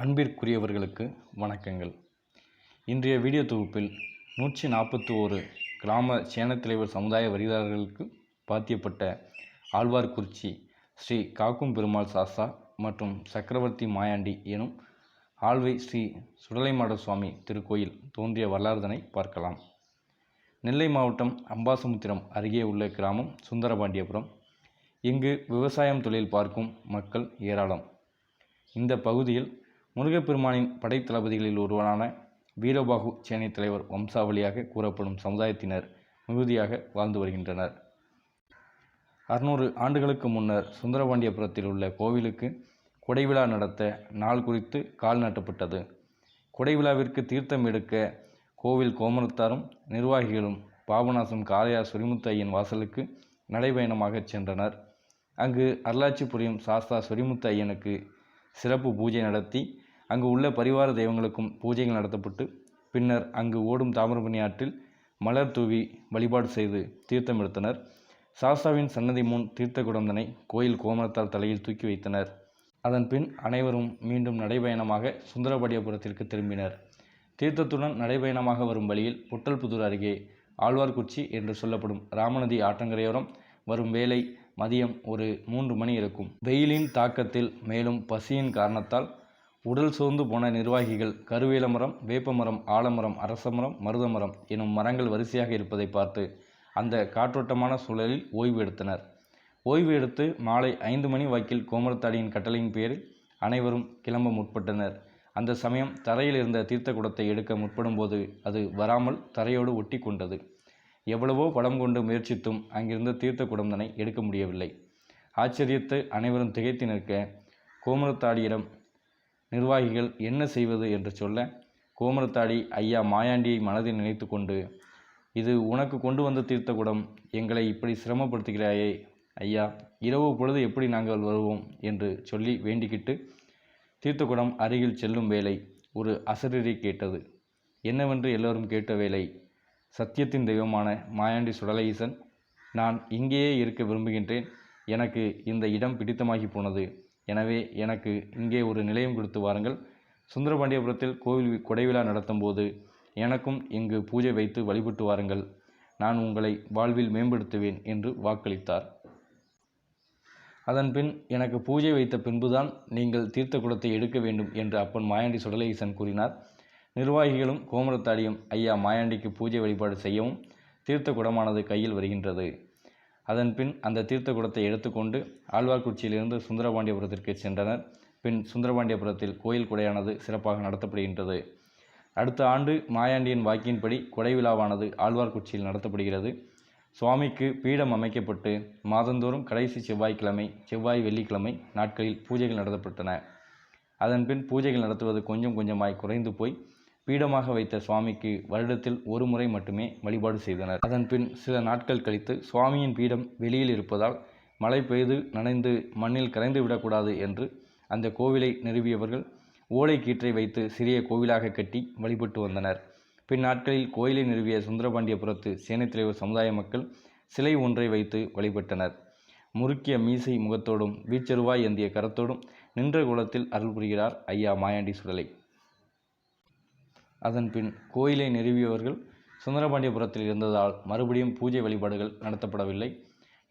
அன்பிற்குரியவர்களுக்கு வணக்கங்கள். இன்றைய வீடியோ தொகுப்பில் 141 கிராம சேனத்தலைவர் சமுதாய வரிதாரர்களுக்கு பாத்தியப்பட்ட ஆழ்வார்குறிச்சி ஸ்ரீ காக்கும் பெருமாள் சாஸ்தா மற்றும் சக்கரவர்த்தி மாயாண்டி எனும் ஆழ்வை ஸ்ரீ சுடலைமாட சுவாமி திருக்கோயில் தோன்றிய வரலாறுதனை பார்க்கலாம். நெல்லை மாவட்டம் அம்பாசமுத்திரம் அருகே உள்ள கிராமம் சுந்தரபாண்டியபுரம். இங்கு விவசாயம் தொழில் பார்க்கும் மக்கள் ஏராளம். இந்த பகுதியில் முருகப்பெருமானின் படைத்தளபதிகளில் ஒருவரான வீரபாகு சேனை தலைவர் வம்சாவளியாக கூறப்படும் சமுதாயத்தினர் மிகுதியாக வாழ்ந்து வருகின்றனர். 600 ஆண்டுகளுக்கு முன்னர் சுந்தரபாண்டியபுரத்தில் உள்ள கோவிலுக்கு கொடைவிழா நடத்த நாள் குறித்து கால் நாட்டப்பட்டது. கொடைவிழாவிற்கு தீர்த்தம் எடுக்க கோவில் கோமரத்தாரும் நிர்வாகிகளும் பாபநாசம் காளையார் சொரிமுத்து ஐயன் வாசலுக்கு நடைபயணமாக சென்றனர். அங்கு அருளாட்சி புரியும் சாஸ்தா சொரிமுத்து ஐயனுக்கு சிறப்பு பூஜை நடத்தி அங்கு உள்ள பரிவார தெய்வங்களுக்கும் பூஜைகள் நடத்தப்பட்டு பின்னர் அங்கு ஓடும் தாமிரபரணி ஆற்றில் மலர் தூவி வழிபாடு செய்து தீர்த்தம் எடுத்தனர். சாஸ்தாவின் சன்னதி முன் தீர்த்த குடந்தனை கோயில் கோமரத்தார் தலையில் தூக்கி வைத்தனர். அதன் பின் அனைவரும் மீண்டும் நடைபயணமாக சுந்தரபாண்டியபுரத்திற்கு திரும்பினர். தீர்த்தத்துடன் நடைபயணமாக வரும் வழியில் பொட்டல்புதூர் அருகே ஆழ்வார்குறிச்சி என்று சொல்லப்படும் ராமநதி ஆற்றங்கரையோரம் வரும் வேளை மதியம் ஒரு 3 மணி இருக்கும். வெயிலின் தாக்கத்தில் மேலும் பசியின் காரணத்தால் உடல் சோர்ந்து போன நிர்வாகிகள் கருவேலமரம், வேப்பமரம், ஆலமரம், அரசமரம், மருதமரம் எனும் மரங்கள் வரிசையாக இருப்பதை பார்த்து அந்த காற்றோட்டமான சூழலில் ஓய்வு எடுத்தனர். ஓய்வு எடுத்து மாலை 5 மணி வாக்கில் கோமரத்தாடியின் கட்டளையின் பேரில் அனைவரும் கிளம்ப முற்பட்டனர். அந்த சமயம் தரையில் இருந்த தீர்த்த குடத்தை எடுக்க முற்படும் போது அது வராமல் தரையோடு ஒட்டி கொண்டது. எவ்வளவோ பலம் கொண்டு முயற்சித்தும் அங்கிருந்த தீர்த்த குடந்தனை எடுக்க முடியவில்லை. ஆச்சரியத்தை அனைவரும் திகைத்து நிற்க கோமரத்தாடியிடம் நிர்வாகிகள் என்ன செய்வது என்று சொல்ல கோமரத்தாடி ஐயா மாயாண்டியை மனதில் நினைத்து கொண்டு, இது உனக்கு கொண்டு வந்த தீர்த்த குடம், எங்களை இப்படி சிரமப்படுத்துகிறாயே ஐயா, இரவு பொழுது எப்படி நாங்கள் வருவோம் என்று சொல்லி வேண்டிக்கிட்டு தீர்த்தகுடம் அருகில் செல்லும் வேளை ஒரு அசரீரி கேட்டது. என்னவென்று எல்லோரும் கேட்ட வேளை, சத்தியத்தின் தெய்வமான மாயாண்டி சுடலை ஈசன், நான் இங்கேயே இருக்க விரும்புகின்றேன். எனக்கு இந்த இடம் பிடித்தமாகி போனது. எனவே எனக்கு இங்கே ஒரு நிலையம் கொடுத்து வாருங்கள். சுந்தரபாண்டியபுரத்தில் கோவில் கொடைவிழா நடத்தும் போது எனக்கும் இங்கு பூஜை வைத்து வழிபட்டு வாருங்கள். நான் உங்களை வாழ்வில் மேம்படுத்துவேன் என்று வாக்களித்தார். அதன்பின் எனக்கு பூஜை வைத்த பின்புதான் நீங்கள் தீர்த்த குடத்தை எடுக்க வேண்டும் என்று அப்பன் மாயாண்டி சுடலை ஈசன் கூறினார். நிர்வாகிகளும் கோமரத்தாடியும் ஐயா மாயாண்டிக்கு பூஜை வழிபாடு செய்யவும் தீர்த்த குடமானது கையில் வருகின்றது. அதன்பின் அந்த தீர்த்த குடத்தை எடுத்துக்கொண்டு ஆழ்வார்குறிச்சியிலிருந்து சுந்தரபாண்டியபுரத்திற்கு சென்றனர். பின் சுந்தரபாண்டியபுரத்தில் கோயில் கொடையானது சிறப்பாக நடத்தப்படுகின்றது. அடுத்த ஆண்டு மாயாண்டியின் வாக்கின்படி கொடை விழாவானது ஆழ்வார்குறிச்சியில் நடத்தப்படுகிறது. சுவாமிக்கு பீடம் அமைக்கப்பட்டு மாதந்தோறும் கடைசி செவ்வாய்க்கிழமை, செவ்வாய், வெள்ளிக்கிழமை நாட்களில் பூஜைகள் நடத்தப்பட்டன. அதன்பின் பூஜைகள் நடத்துவது கொஞ்சம் கொஞ்சமாய் குறைந்து போய் பீடமாக வைத்த சுவாமிக்கு வருடத்தில் ஒரு முறை மட்டுமே வழிபாடு செய்தனர். அதன்பின் சில நாட்கள் கழித்து சுவாமியின் பீடம் வெளியில் இருப்பதால் மழை பெய்து நனைந்து மண்ணில் கரைந்து விடக்கூடாது என்று அந்த கோவிலை நிறுவியவர்கள் ஓலை கீற்றை வைத்து சிறிய கோவிலாக கட்டி வழிபட்டு வந்தனர். பின் நாட்களில் கோயிலை நிறுவிய சுந்தரபாண்டியபுரத்து சேனை தலைவர் சமுதாய மக்கள் சிலை ஒன்றை வைத்து வழிபட்டனர். முறுக்கிய மீசை முகத்தோடும் வீச்சருவாய் ஏந்திய கரத்தோடும் நின்ற கோலத்தில் அருள் புரிகிறார் ஐயா மாயாண்டி சுடலை. அதன்பின் கோயிலை நிறுவியவர்கள் சுந்தரபாண்டியபுரத்தில் இருந்ததால் மறுபடியும் பூஜை வழிபாடுகள் நடத்தப்படவில்லை.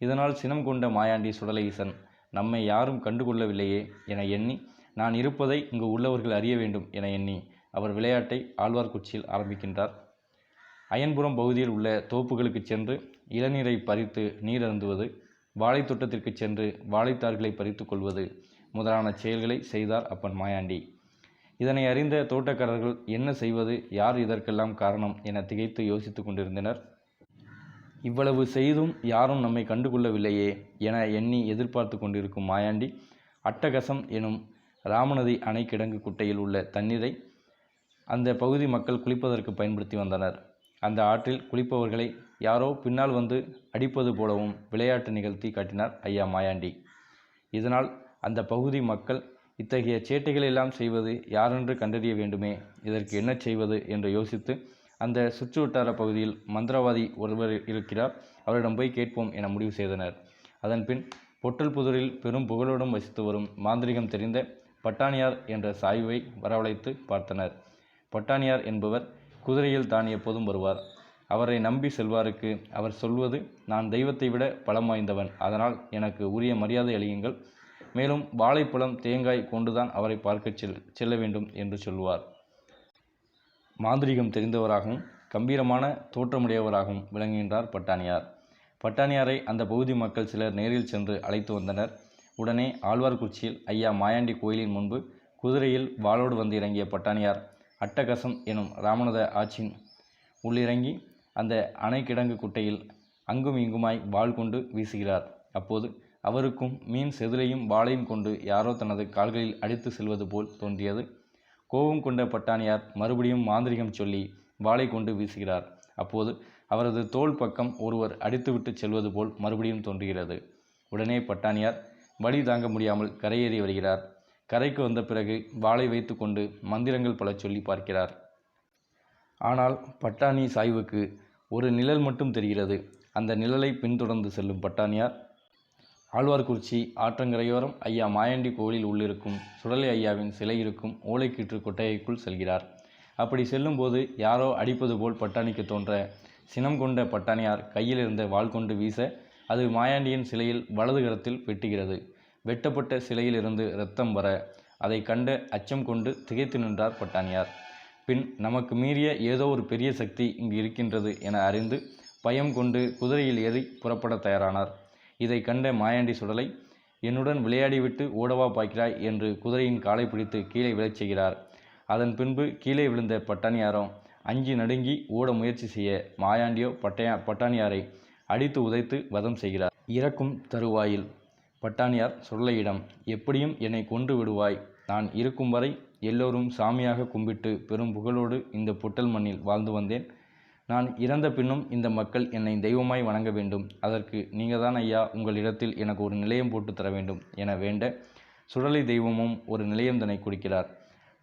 இதனால் சினம் கொண்ட மாயாண்டி சுடலை ஈசன், நம்மை யாரும் கண்டுகொள்ளவில்லையே என எண்ணி, நான் இருப்பதை இங்கு உள்ளவர்கள் அறிய வேண்டும் என எண்ணி அவர் விளையாட்டை ஆழ்வார்குறிச்சியில் ஆரம்பிக்கின்றார். அயன்புரம் பகுதியில் உள்ள தோப்புகளுக்கு சென்று இளநீரை பறித்து நீர் அருந்துவது, வாழைத்தோட்டத்திற்கு சென்று வாழைத்தார்களை பறித்து கொள்வது முதலான செயல்களை செய்தார் அப்பன் மாயாண்டி. இதனை அறிந்த தோட்டக்காரர்கள் என்ன செய்வது, யார் இதற்கெல்லாம் காரணம் என திகைத்து யோசித்து கொண்டிருந்தனர். இவ்வளவு செய்தும் யாரும் நம்மை கண்டுகொள்ளவில்லையே என எண்ணி எதிர்பார்த்து கொண்டிருக்கும் மாயாண்டி அட்டகசம் எனும் ராமநதி அணை கிடங்கு குட்டையில் உள்ள தண்ணீரை அந்த பகுதி மக்கள் குளிப்பதற்கு பயன்படுத்தி வந்தனர். அந்த ஆற்றில் குளிப்பவர்களை யாரோ பின்னால் வந்து அடிப்பது போலவும் விளையாட்டு நிகழ்த்தி காட்டினார் ஐயா மாயாண்டி. இதனால் அந்த பகுதி மக்கள், இத்தகைய சேட்டைகளெல்லாம் செய்வது யாரென்று கண்டறிய வேண்டுமே, இதற்கு என்ன செய்வது என்று யோசித்து அந்த சுற்றுவட்டார பகுதியில் மந்திரவாதி ஒருவர் இருக்கிறார், அவரிடம் போய் கேட்போம் என முடிவு செய்தனர். அதன்பின் பொட்டல்புதூரில் பெரும் புகழோடும் வசித்து வரும் மாந்திரிகம் தெரிந்த பட்டாணியார் என்ற சாய்வை வரவழைத்து பார்த்தனர். பட்டாணியார் என்பவர் குதிரையில் தான் எப்போதும் வருவார். அவரை நம்பி செல்வாருக்கு அவர் சொல்வது, நான் தெய்வத்தை விட பலம் வாய்ந்தவன், அதனால் எனக்கு உரிய மரியாதை அளியுங்கள், மேலும் வாழைப்பழம் தேங்காய் கொண்டுதான் அவரை பார்க்க செல்ல வேண்டும் என்று சொல்வார். மாந்திரிகம் தெரிந்தவராகவும் கம்பீரமான தோற்றமுடையவராகவும் விளங்குகின்றார் பட்டாணியார். பட்டாணியாரை அந்த பகுதி மக்கள் சிலர் நேரில் சென்று அழைத்து வந்தனர். உடனே ஆழ்வார்குறிச்சியில் ஐயா மாயாண்டி கோயிலின் முன்பு குதிரையில் வாளோடு வந்து இறங்கிய பட்டாணியார் அட்டகசம் எனும் ராமநாத ஆற்றின் உள்ளிறங்கி அந்த அணை கிடங்கு குட்டையில் அங்கும் இங்குமாய் வாள் கொண்டு வீசுகிறார். அப்போது அவருக்கும் மீன் செதிலையும் வாளையும் கொண்டு யாரோ தனது கால்களில் அடித்து செல்வது போல் தோன்றியது. கோபம் கொண்ட பட்டாணியார் மறுபடியும் மாந்திரிகம் சொல்லி வாளை கொண்டு வீசுகிறார். அப்போது அவரது தோள் பக்கம் ஒருவர் அடித்துவிட்டு செல்வது போல் மறுபடியும் தோன்றுகிறது. உடனே பட்டாணியார் வலி தாங்க முடியாமல் கரையேறி வருகிறார். கரைக்கு வந்த பிறகு வாளை வைத்து கொண்டு மந்திரங்கள் பல சொல்லி பார்க்கிறார். ஆனால் பட்டாணி சாய்வுக்கு ஒரு நிழல் மட்டும் தெரிகிறது. அந்த நிழலை பின்தொடர்ந்து செல்லும் பட்டாணியார் ஆழ்வார்குறிச்சி ஆற்றங்கரையோரம் ஐயா மாயாண்டி கோயிலில் உள்ளிருக்கும் சுடலை ஐயாவின் சிலை இருக்கும் ஓலைக்கீற்று கொட்டையைக்குள் செல்கிறார். அப்படி செல்லும்போது யாரோ அடிப்பது போல் பட்டாணிக்கு தோன்ற சினம் கொண்ட பட்டாணியார் கையில் இருந்த வாள் கொண்டு வீச அது மாயாண்டியின் சிலையில் வலது கரத்தில் வெட்டுகிறது. வெட்டப்பட்ட சிலையில் இருந்து இரத்தம் வர அதை கண்ட அச்சம் கொண்டு திகைத்து நின்றார் பட்டாணியார். பின் நமக்கு மீறிய ஏதோ ஒரு பெரிய சக்தி இங்கு இருக்கின்றது என அறிந்து பயம் கொண்டு குதிரையில் ஏறி புறப்பட தயாரானார். இதை கண்ட மாயாண்டி சுடலை, என்னுடன் விளையாடிவிட்டு ஓடவா பார்க்கிறாய் என்று குதிரையின் காலை பிடித்து கீழே விழச் செய்கிறார். அதன் பின்பு கீழே விழுந்த பட்டாணியாரோ அஞ்சி நடுங்கி ஓட முயற்சி செய்ய மாயாண்டியோ பட்டாணியாரை அடித்து உதைத்து வதம் செய்கிறார். இறக்கும் தருவாயில் பட்டாணியார் சுடலையிடம், எப்படியும் என்னை கொன்று விடுவாய், நான் இருக்கும் வரை எல்லோரும் சாமியாக கும்பிட்டு பெரும் புகழோடு இந்த புட்டல் மண்ணில் வாழ்ந்து வந்தேன். நான் இறந்த பின்னும் இந்த மக்கள் என்னை தெய்வமாய் வணங்க வேண்டும். அதற்கு நீங்கள்தான் ஐயா உங்களிடத்தில் எனக்கு ஒரு நிலையம் போட்டு தர வேண்டும் என வேண்ட சுடலை தெய்வமும் ஒரு நிலையம் தன்னை கொடுக்கிறார்.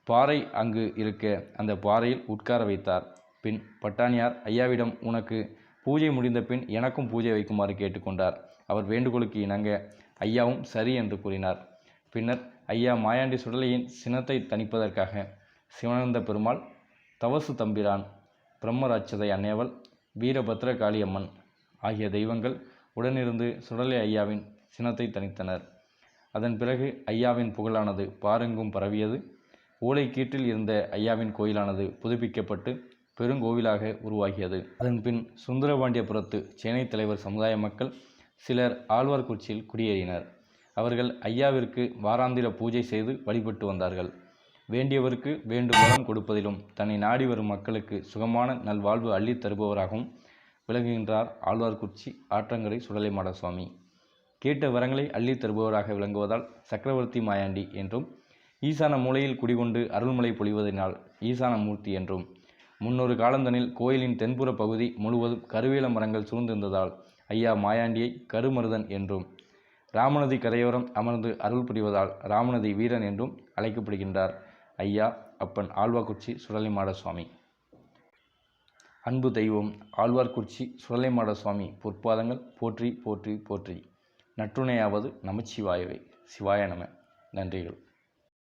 பாறை அங்கு இருக்க அந்த பாறையில் உட்கார வைத்தார். பின் பட்டாணியார் ஐயாவிடம், உனக்கு பூஜை முடிந்த பின் எனக்கும் பூஜை வைக்குமாறு கேட்டுக்கொண்டார். அவர் வேண்டுகோளுக்கு இணங்க ஐயாவும் சரி என்று கூறினார். பின்னர் ஐயா மாயாண்டி சுடலையின் சினத்தை தணிப்பதற்காக சிவானந்த பெருமாள், தவசு தம்பிரான், பிரம்மராட்சதை அன்னையவள், வீரபத்ர காளியம்மன் ஆகிய தெய்வங்கள் உடனிருந்து சுடலை ஐயாவின் சினத்தை தணித்தனர். அதன் பிறகு ஐயாவின் புகழானது பாரெங்கும் பரவியது. ஓலைக்கீற்றில் இருந்த ஐயாவின் கோயிலானது புதுப்பிக்கப்பட்டு பெருங்கோவிலாக உருவாகியது. அதன்பின் சுந்தரபாண்டியபுரத்து சேனை தலைவர் சமுதாய மக்கள் சிலர் ஆழ்வார்குறிச்சியில் குடியேறினர். அவர்கள் ஐயாவிற்கு வாராந்திர பூஜை செய்து வழிபட்டு வந்தார்கள். வேண்டியவருக்கு வேண்டும் வரம் கொடுப்பதிலும் தன்னை நாடி வரும் மக்களுக்கு சுகமான நல்வாழ்வு அள்ளி தருபவராகவும் விளங்குகின்றார் ஆழ்வார்குறிச்சி ஆற்றங்கரை சுடலைமாட சுவாமி. கேட்ட வரங்களை அள்ளி தருபவராக விளங்குவதால் சக்கரவர்த்தி மாயாண்டி என்றும், ஈசான மூலையில் குடிகொண்டு அருள்மலை பொழிவதனால் ஈசான மூர்த்தி என்றும், முன்னொரு காலந்தனில் கோயிலின் தென்புற பகுதி முழுவதும் கருவேல மரங்கள் சூழ்ந்திருந்ததால் ஐயா மாயாண்டியை கருமருதன் என்றும், ராமநதி கரையோரம் அமர்ந்து அருள் புரிவதால் ராமநதி வீரன் என்றும் அழைக்கப்படுகின்றார் ஐயா அப்பன் ஆழ்வார்குறிச்சி சுடலைமாட சுவாமி. அன்பு தெய்வம் ஆழ்வார்குறிச்சி சுடலைமாட சுவாமி பொற்பாதங்கள் போற்றி போற்றி போற்றி. நற்றுணையாவது நமச்சிவாயவே. சிவாய நம. நன்றிகள்.